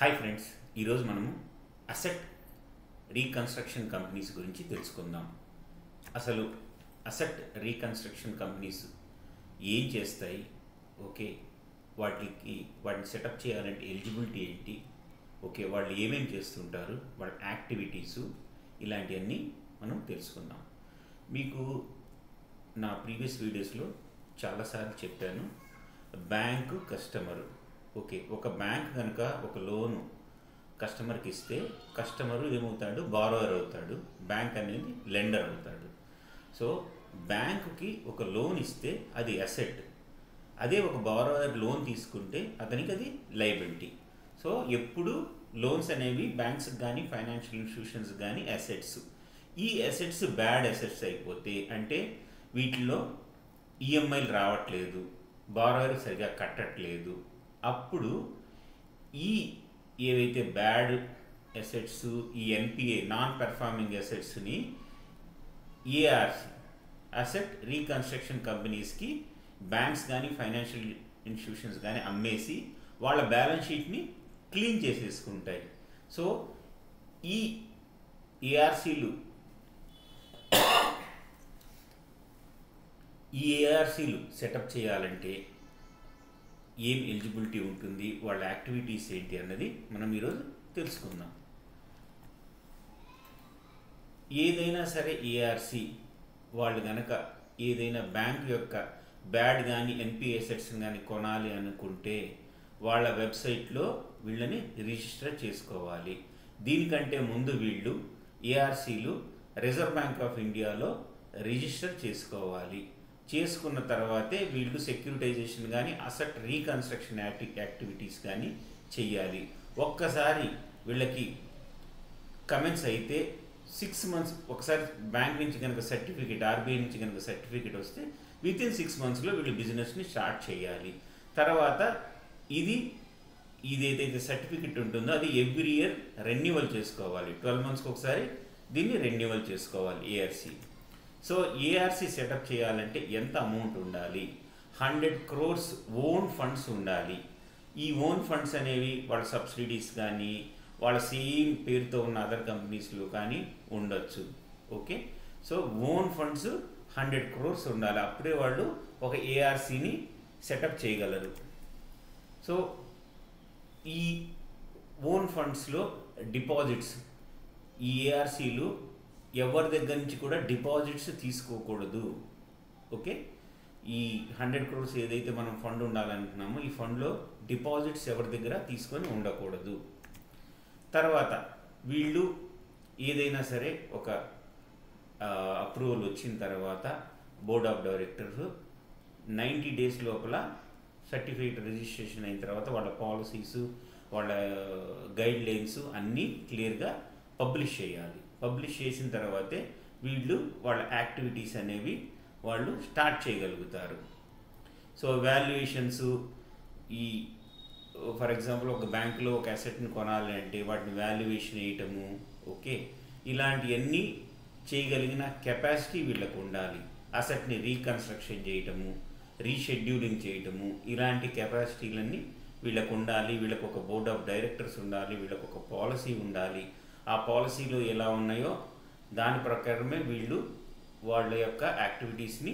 Hi friends, ఈరోజు మనము asset reconstruction companies గురించి తెలుసుకుందాం. అసలు అసెట్ రీకన్స్ట్రక్షన్ కంపెనీస్ ఏం చేస్తాయి, ఓకే, వాటిని సెటప్ చేయాలంటే ఎలిజిబిలిటీ ఏంటి, ఓకే, వాళ్ళు ఏమేమి చేస్తుంటారు, వాళ్ళ యాక్టివిటీసు, ఇలాంటివన్నీ మనం తెలుసుకుందాం. మీకు నా ప్రీవియస్ వీడియోస్లో చాలాసార్లు చెప్పాను, బ్యాంకు కస్టమరు. ఓకే, ఒక బ్యాంక్ కనుక ఒక లోను కస్టమర్కి ఇస్తే కస్టమరు ఏమవుతాడు, బారోవర్ అవుతాడు, బ్యాంక్ అనేది లెండర్ అవుతాడు. సో బ్యాంకుకి ఒక లోన్ ఇస్తే అది అసెట్, అదే ఒక బారోవర్ లోన్ తీసుకుంటే అతనికి అది లయబిలిటీ. సో ఎప్పుడు లోన్స్ అనేవి బ్యాంక్స్కి కానీ ఫైనాన్షియల్ ఇన్స్టిట్యూషన్స్ కానీ అసెట్స్. ఈ అసెట్స్ బ్యాడ్ అసెట్స్ అయిపోతే, అంటే వీటిలో ఈఎంఐలు రావట్లేదు, బారోవర్ సరిగా కట్టట్లేదు, అప్పుడు ఈ ఏవైతే బ్యాడ్ అసెట్స్, ఈ ఎన్పిఏ నాన్ పెర్ఫార్మింగ్ అసెట్స్ని ఏఆర్సి అసెట్ రీకన్స్ట్రక్షన్ కంపెనీస్కి బ్యాంక్స్ కానీ ఫైనాన్షియల్ ఇన్స్టిట్యూషన్స్ కానీ అమ్మేసి వాళ్ళ బ్యాలెన్స్ షీట్ని క్లీన్ చేసేసుకుంటాయి. సో ఈ ఏఆర్సీలు సెటప్ చేయాలంటే ఏం ఎలిజిబిలిటీ ఉంటుంది, వాళ్ళ యాక్టివిటీస్ ఏంటి అన్నది మనం ఈరోజు తెలుసుకుందాం. ఏదైనా సరే ఏఆర్సి వాళ్ళు కనుక ఏదైనా బ్యాంక్ యొక్క బ్యాడ్ కానీ ఎన్పిఏ అసెట్స్ కానీ కొనాలి అనుకుంటే వాళ్ళ వెబ్సైట్లో వీళ్ళని రిజిస్టర్ చేసుకోవాలి. దీనికంటే ముందు వీళ్ళు ఏఆర్సీలు రిజర్వ్ బ్యాంక్ ఆఫ్ ఇండియాలో రిజిస్టర్ చేసుకోవాలి. చేసుకున్న తర్వాతే వీళ్ళు సెక్యూరిటైజేషన్ కానీ అసెట్ రీకన్స్ట్రక్షన్ యాక్టివిటీస్ కానీ చెయ్యాలి. ఒక్కసారి వీళ్ళకి కమెంట్స్ అయితే 6 months, ఒకసారి బ్యాంక్ నుంచి కనుక సర్టిఫికేట్, ఆర్బీఐ నుంచి కనుక సర్టిఫికేట్ వస్తే వితిన్ 6 monthsలో వీళ్ళు బిజినెస్ని స్టార్ట్ చేయాలి. తర్వాత ఇదేదైతే సర్టిఫికేట్ ఉంటుందో అది ఎవ్రీ ఇయర్ రెన్యువల్ చేసుకోవాలి. 12 monthsకి ఒకసారి దీన్ని రెన్యువల్ చేసుకోవాలి ఏఆర్సీ. సో ఏఆర్సీ సెటప్ చేయాలంటే ఎంత అమౌంట్ ఉండాలి? 100 crores ఓన్ ఫండ్స్ ఉండాలి. ఈ ఓన్ ఫండ్స్ అనేవి వాళ్ళ సబ్సిడీస్ కానీ వాళ్ళ సేమ్ పేరుతో ఉన్న అదర్ కంపెనీస్లో కానీ ఉండొచ్చు. Okay, so own funds 100 crores ఉండాలి, అప్పుడే వాళ్ళు ఒక ఏఆర్సీని సెటప్ చేయగలరు. సో ఈ ఓన్ ఫండ్స్లో డిపాజిట్స్, ఈ ఏఆర్సీలు ఎవరి దగ్గర నుంచి కూడా డిపాజిట్స్ తీసుకోకూడదు. ఓకే, ఈ 100 crores ఏదైతే మనం ఫండ్ ఉండాలనుకున్నామో ఈ ఫండ్లో డిపాజిట్స్ ఎవరి దగ్గర తీసుకొని ఉండకూడదు. తర్వాత వీళ్ళు ఏదైనా సరే ఒక అప్రూవల్ వచ్చిన తర్వాత బోర్డ్ ఆఫ్ డైరెక్టర్స్ 90 days లోపల సర్టిఫికేట్ రిజిస్ట్రేషన్ అయిన తర్వాత వాళ్ళ పాలసీస్, వాళ్ళ గైడ్ లైన్స్ అన్నీ క్లియర్గా పబ్లిష్ చేయాలి. పబ్లిష్ చేసిన తర్వాతే వీళ్ళు వాళ్ళ యాక్టివిటీస్ అనేవి వాళ్ళు స్టార్ట్ చేయగలుగుతారు. సో వాల్యుయేషన్స్, ఈ ఫర్ ఎగ్జాంపుల్ ఒక బ్యాంకులో ఒక అసెట్ని కొనాలి అంటే వాటిని వాల్యుయేషన్ వేయటము, ఓకే, ఇలాంటివన్నీ చేయగలిగిన కెపాసిటీ వీళ్ళకు ఉండాలి. అసెట్ని రీకన్స్ట్రక్షన్ చేయటము, రీషెడ్యూలింగ్ చేయటము, ఇలాంటి కెపాసిటీలన్నీ వీళ్ళకు ఉండాలి. వీళ్ళకు ఒక బోర్డ్ ఆఫ్ డైరెక్టర్స్ ఉండాలి, వీళ్ళకు ఒక పాలసీ ఉండాలి. ఆ పాలసీలో ఎలా ఉన్నాయో దాని ప్రకారమే వీళ్ళు వాళ్ళ యొక్క యాక్టివిటీస్ని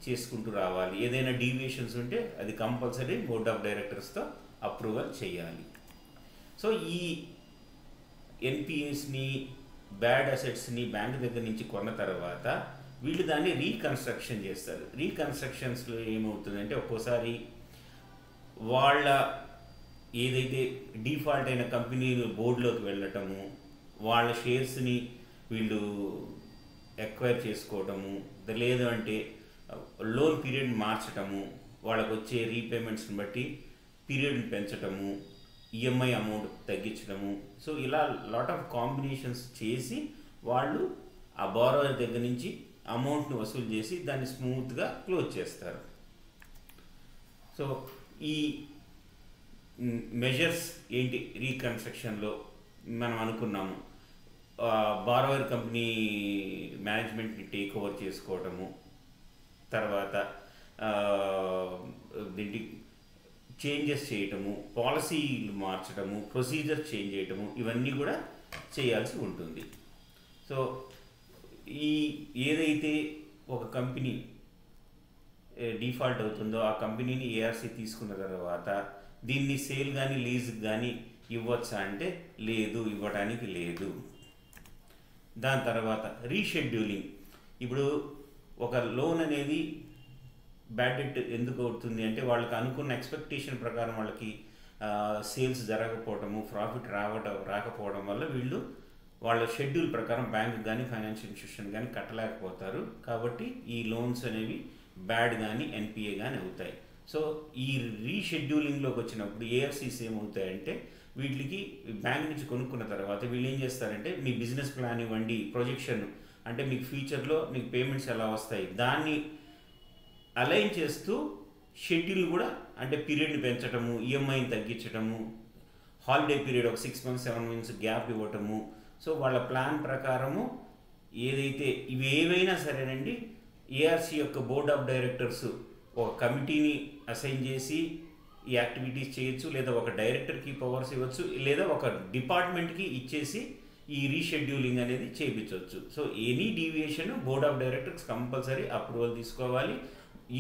చేసుకుంటూ రావాలి. ఏదైనా డీవియేషన్స్ ఉంటే అది కంపల్సరీ బోర్డ్ ఆఫ్ డైరెక్టర్స్తో అప్రూవల్ చేయాలి. సో ఈ ఎన్పిఎస్ని, బ్యాడ్ అసెట్స్ని బ్యాంక్ దగ్గర నుంచి కొన్న తర్వాత వీళ్ళు దాన్ని రీకన్స్ట్రక్షన్ చేస్తారు. రీకన్స్ట్రక్షన్స్లో ఏమవుతుందంటే ఒక్కోసారి వాళ్ళ ఏదైతే డిఫాల్ట్ అయిన కంపెనీలు బోర్డులోకి వెళ్ళటము, వాళ్ళ షేర్స్ని వీళ్ళు ఎక్వైర్ చేసుకోవటము, లేదు అంటే లోన్ పీరియడ్ మార్చటము, వాళ్ళకు వచ్చే రీపేమెంట్స్ని బట్టి పీరియడ్ని పెంచటము, ఈఎంఐ అమౌంట్ తగ్గించడము. సో ఇలా లాట్ ఆఫ్ కాంబినేషన్స్ చేసి వాళ్ళు ఆ బారోవర్ దగ్గర నుంచి అమౌంట్ని వసూలు చేసి దాన్ని స్మూత్గా క్లోజ్ చేస్తారు. సో ఈ మెజర్స్ ఏంటి రీకన్స్ట్రక్షన్లో మనం అనుకున్నాము, బారోవర్ కంపెనీ మేనేజ్మెంట్ని టేక్ ఓవర్ చేసుకోవటము, తర్వాత దీనికి చేంజెస్ చేయటము, పాలసీలు మార్చడము, ప్రొసీజర్ చేంజ్ చేయటము, ఇవన్నీ కూడా చేయాల్సి ఉంటుంది. సో ఏదైతే ఒక కంపెనీ డిఫాల్ట్ అవుతుందో ఆ కంపెనీని ఏఆర్సీ తీసుకున్న తర్వాత దీన్ని సేల్ కానీ లీజ్కి కానీ ఇవ్వచ్చా అంటే లేదు, ఇవ్వడానికి లేదు. దాని తర్వాత రీషెడ్యూలింగ్. ఇప్పుడు ఒక లోన్ అనేది బ్యాడ్ డెట్ ఎందుకు అవుతుంది అంటే వాళ్ళకి అనుకున్న ఎక్స్పెక్టేషన్ ప్రకారం వాళ్ళకి సేల్స్ జరగకపోవడము, ప్రాఫిట్ రాకపోవడం వల్ల వీళ్ళు వాళ్ళ షెడ్యూల్ ప్రకారం బ్యాంక్ కానీ ఫైనాన్షియల్ ఇన్స్టిట్యూషన్ కానీ కట్టలేకపోతారు. కాబట్టి ఈ లోన్స్ అనేవి బ్యాడ్ కానీ ఎన్పిఏ కానీ అవుతాయి. సో ఈ రీషెడ్యూలింగ్లోకి వచ్చినప్పుడు ఏఆర్సీస్ ఏమవుతాయంటే వీటికి బ్యాంక్ నుంచి కొనుక్కున్న తర్వాత వీళ్ళు ఏం చేస్తారంటే మీ బిజినెస్ ప్లాన్ ఇవ్వండి, ప్రొజెక్షన్ అంటే మీకు ఫ్యూచర్లో మీకు పేమెంట్స్ ఎలా వస్తాయి దాన్ని అలైన్ చేస్తూ షెడ్యూల్ కూడా అంటే పీరియడ్ని పెంచడము, ఈఎంఐని తగ్గించడము, హాలిడే పీరియడ్ ఒక 6 months 7 months గ్యాప్ ఇవ్వటము. సో వాళ్ళ ప్లాన్ ప్రకారము ఏదైతే ఇవి ఏవైనా సరేనండి ఏఆర్సీ యొక్క బోర్డ్ ఆఫ్ డైరెక్టర్స్ ఒక కమిటీని అసైన్ చేసి ఈ యాక్టివిటీస్ చేయొచ్చు, లేదా ఒక డైరెక్టర్కి పవర్స్ ఇవ్వచ్చు, లేదా ఒక డిపార్ట్మెంట్కి ఇచ్చేసి ఈ రీషెడ్యూలింగ్ అనేది చేయించవచ్చు. So any deviation board of directors compulsory approval తీసుకోవాలి.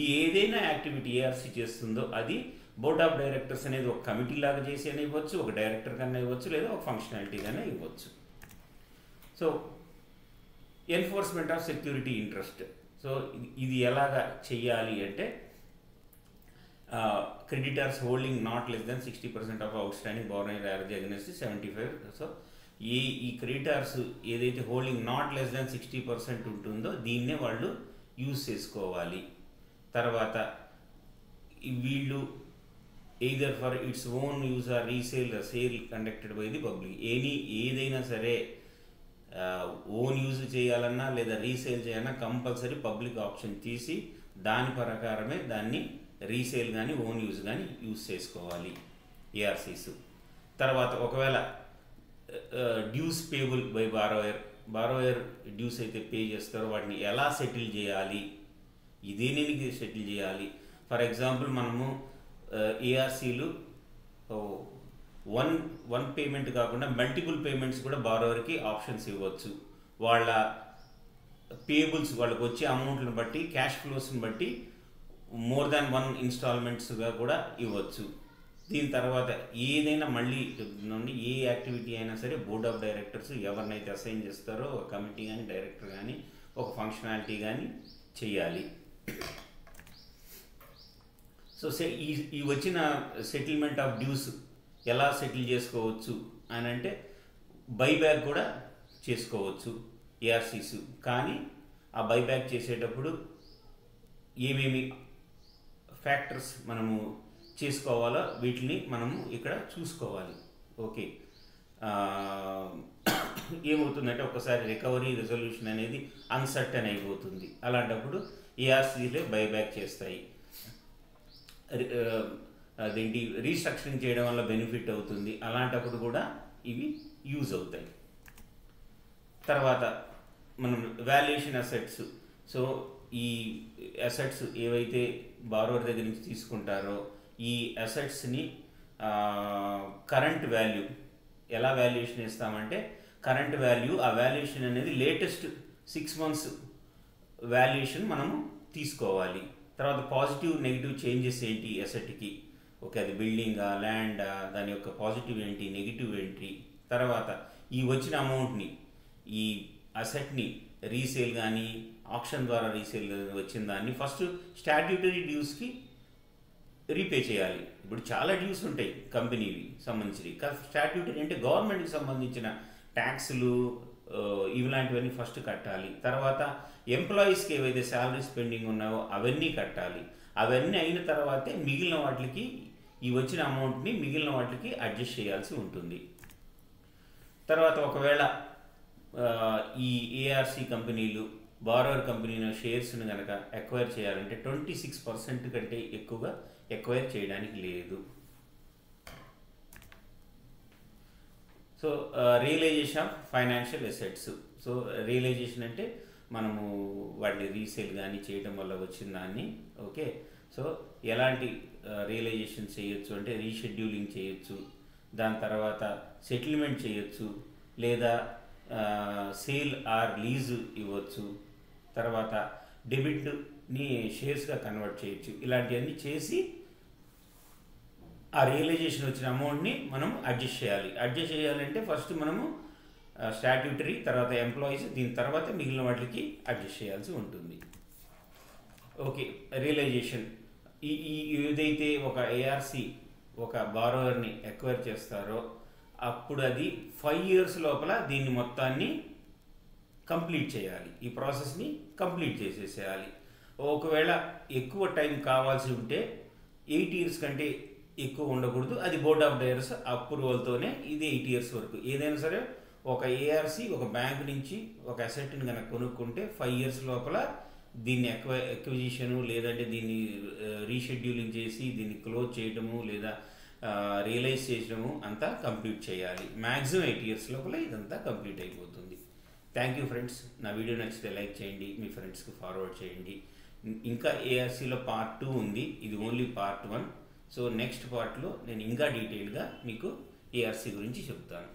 ఈ ఏదైనా యాక్టివిటీ ఏఆర్సీ చేస్తుందో అది బోర్డ్ ఆఫ్ డైరెక్టర్స్ అనేది ఒక కమిటీ లాగా చేసి అని ఇవ్వచ్చు, ఒక డైరెక్టర్ కన్నా ఇవ్వచ్చు, లేదా ఒక ఫంక్షనాలిటీగానే ఇవ్వచ్చు. So enforcement of security interest. So ఇది ఎలాగా చెయ్యాలి అంటే creditors holding not less than 60% of outstanding borrowing average against 75. So ఈ క్రెడిటర్స్ ఏదైతే హోల్డింగ్ నాట్ లెస్ దెన్ 60% ఉంటుందో దీన్నే వాళ్ళు యూజ్ చేసుకోవాలి. తర్వాత వీళ్ళు either for its own use or resale sale conducted by the public. ఏదైనా సరే ఓన్ యూజ్ చేయాలన్నా లేదా రీసేల్ చేయాలన్నా కంపల్సరీ పబ్లిక్ ఆప్షన్ తీసి దాని ప్రకారమే దాన్ని రీసేల్ కానీ ఓన్ యూజ్ కానీ యూజ్ చేసుకోవాలి ఏఆర్సీస్. తర్వాత ఒకవేళ dues payable by borrower dues అయితే పే చేస్తారో వాటిని ఎలా సెటిల్ చేయాలి, ఇదేనికి సెటిల్ చేయాలి. ఫర్ ఎగ్జాంపుల్ మనము ఏఆర్సీలు వన్ పేమెంట్ కాకుండా మల్టిపుల్ పేమెంట్స్ కూడా బారోవర్కి ఆప్షన్స్ ఇవ్వచ్చు. వాళ్ళ పేబుల్స్ వాళ్ళకి వచ్చే అమౌంట్ని బట్టి క్యాష్ ఫ్లోస్ని బట్టి మోర్ దాన్ 1 ఇన్స్టాల్మెంట్స్గా కూడా ఇవ్వచ్చు. దీని తర్వాత ఏదైనా మళ్ళీ చెప్తున్నాండి, ఏ యాక్టివిటీ అయినా సరే బోర్డ్ ఆఫ్ డైరెక్టర్స్ ఎవరినైతే అసైన్ చేస్తారో ఒక కమిటీ కానీ డైరెక్టర్ కానీ ఒక ఫంక్షనాలిటీ కానీ చేయాలి. సో ఈ వచ్చిన సెటిల్మెంట్ ఆఫ్ డ్యూస్ ఎలా సెటిల్ చేసుకోవచ్చు అని అంటే బైబ్యాక్ కూడా చేసుకోవచ్చు ఏఆర్సీస్. కానీ ఆ బైబ్యాక్ చేసేటప్పుడు ఏమేమి ఫ్యాక్టర్స్ మనము చేసుకోవాలో వీటిని మనము ఇక్కడ చూసుకోవాలి. ఓకే, ఏమవుతుందంటే ఒకసారి రికవరీ రెజల్యూషన్ అనేది అన్సర్టన్ అయిపోతుంది. అలాంటప్పుడు ఏఆర్సీలే బైబ్యాక్ చేస్తాయి. అదేంటి రీస్ట్రక్చరింగ్ చేయడం వల్ల బెనిఫిట్ అవుతుంది, అలాంటప్పుడు కూడా ఇవి యూజ్ అవుతాయి. తర్వాత మనం వాల్యుయేషన్ అసెట్స్. సో ఈ అసెట్స్ ఏవైతే బారోవర్ దగ్గర నుంచి తీసుకుంటారో ఈ అసెట్స్ని కరెంట్ వాల్యూ ఎలా వాల్యుయేషన్ ఇస్తామంటే కరెంట్ వాల్యూ, ఆ వాల్యుయేషన్ అనేది లేటెస్ట్ 6 months వాల్యుయేషన్ మనము తీసుకోవాలి. తర్వాత పాజిటివ్ నెగిటివ్ చేంజెస్ ఏంటి అసెట్కి, ఓకే అది బిల్డింగా ల్యాండా, దాని యొక్క పాజిటివ్ ఏంటి నెగిటివ్ ఏంటి. తర్వాత ఈ వచ్చిన అమౌంట్ని ఈ అసెట్ని రీసేల్ కానీ ఆప్షన్ ద్వారా రీసేల్ వచ్చిన దాన్ని ఫస్ట్ స్టాట్యూటరీ డ్యూస్కి రీపే చేయాలి. ఇప్పుడు చాలా డ్యూస్ ఉంటాయి కంపెనీవి సంబంధించి. స్టాట్యూటరీ అంటే గవర్నమెంట్కి సంబంధించిన ట్యాక్సులు ఇలాంటివన్నీ ఫస్ట్ కట్టాలి. తర్వాత ఎంప్లాయీస్కి ఏవైతే శాలరీస్ పెండింగ్ ఉన్నాయో అవన్నీ కట్టాలి. అవన్నీ అయిన తర్వాతే మిగిలిన వాటికి ఈ వచ్చిన అమౌంట్ని మిగిలిన వాటికి అడ్జస్ట్ చేయాల్సి ఉంటుంది. తర్వాత ఒకవేళ ఈ ఏఆర్సీ కంపెనీలు బారోవర్ కంపెనీ షేర్స్ని కనుక ఎక్వైర్ చేయాలంటే 26% కంటే ఎక్కువగా ఎక్వైర్ చేయడానికి లేదు. So realisation of financial assets. So realisation అంటే మనము వాటిని రీసేల్ కానీ చేయడం వల్ల వచ్చిన దాన్ని. ఓకే, సో ఎలాంటి రియలైజేషన్ చేయొచ్చు అంటే రీషెడ్యూలింగ్ చేయొచ్చు, దాని తర్వాత సెటిల్మెంట్ చేయొచ్చు, లేదా సేల్ ఆర్ లీజ్ ఇవ్వచ్చు, తర్వాత డెబిట్ని షేర్స్గా కన్వర్ట్ చేయొచ్చు. ఇలాంటివన్నీ చేసి ఆ రియలైజేషన్ వచ్చిన అమౌంట్ని మనం అడ్జస్ట్ చేయాలి. అడ్జస్ట్ చేయాలంటే ఫస్ట్ మనము స్టాట్యూటరీ, తర్వాత ఎంప్లాయీస్, దీని తర్వాత మిగిలిన వాటికి అడ్జస్ట్ చేయాల్సి ఉంటుంది. ఓకే, రియలైజేషన్ ఏదైతే ఒక ఏఆర్సి ఒక బారోవర్ని ఎక్వైర్ చేస్తారో అప్పుడు అది 5 years లోపల దీన్ని మొత్తాన్ని కంప్లీట్ చేయాలి. ఈ ప్రాసెస్ని కంప్లీట్ చేసేసేయాలి. ఒకవేళ ఎక్కువ టైం కావాల్సి ఉంటే 8 years కంటే ఎక్కువ ఉండకూడదు. అది బోర్డ్ ఆఫ్ డైరెక్టర్స్ అప్రూవల్తోనే ఇది 8 years వరకు. ఏదైనా సరే ఒక ఏఆర్సి ఒక బ్యాంక్ నుంచి ఒక అసెట్ని కనుక కొనుక్కుంటే 5 years లోపల దీన్ని ఎక్విజిషను లేదంటే దీన్ని రీషెడ్యూలింగ్ చేసి దీన్ని క్లోజ్ చేయడము లేదా రియలైజ్ చేయడము అంతా కంప్లీట్ చేయాలి. మ్యాక్సిమం 8 years లోపల ఇదంతా కంప్లీట్ అయిపోతుంది. Thank you friends. నా వీడియో నచ్చితే లైక్ చేయండి, మీ ఫ్రెండ్స్కి ఫార్వర్డ్ చేయండి. ఇంకా ఏఆర్సీలో పార్ట్ 2 ఉంది, ఇది ఓన్లీ పార్ట్ 1. సో నెక్స్ట్ పార్ట్లో నేను ఇంకా డీటెయిల్గా మీకు ఏఆర్సీ గురించి చెప్తాను.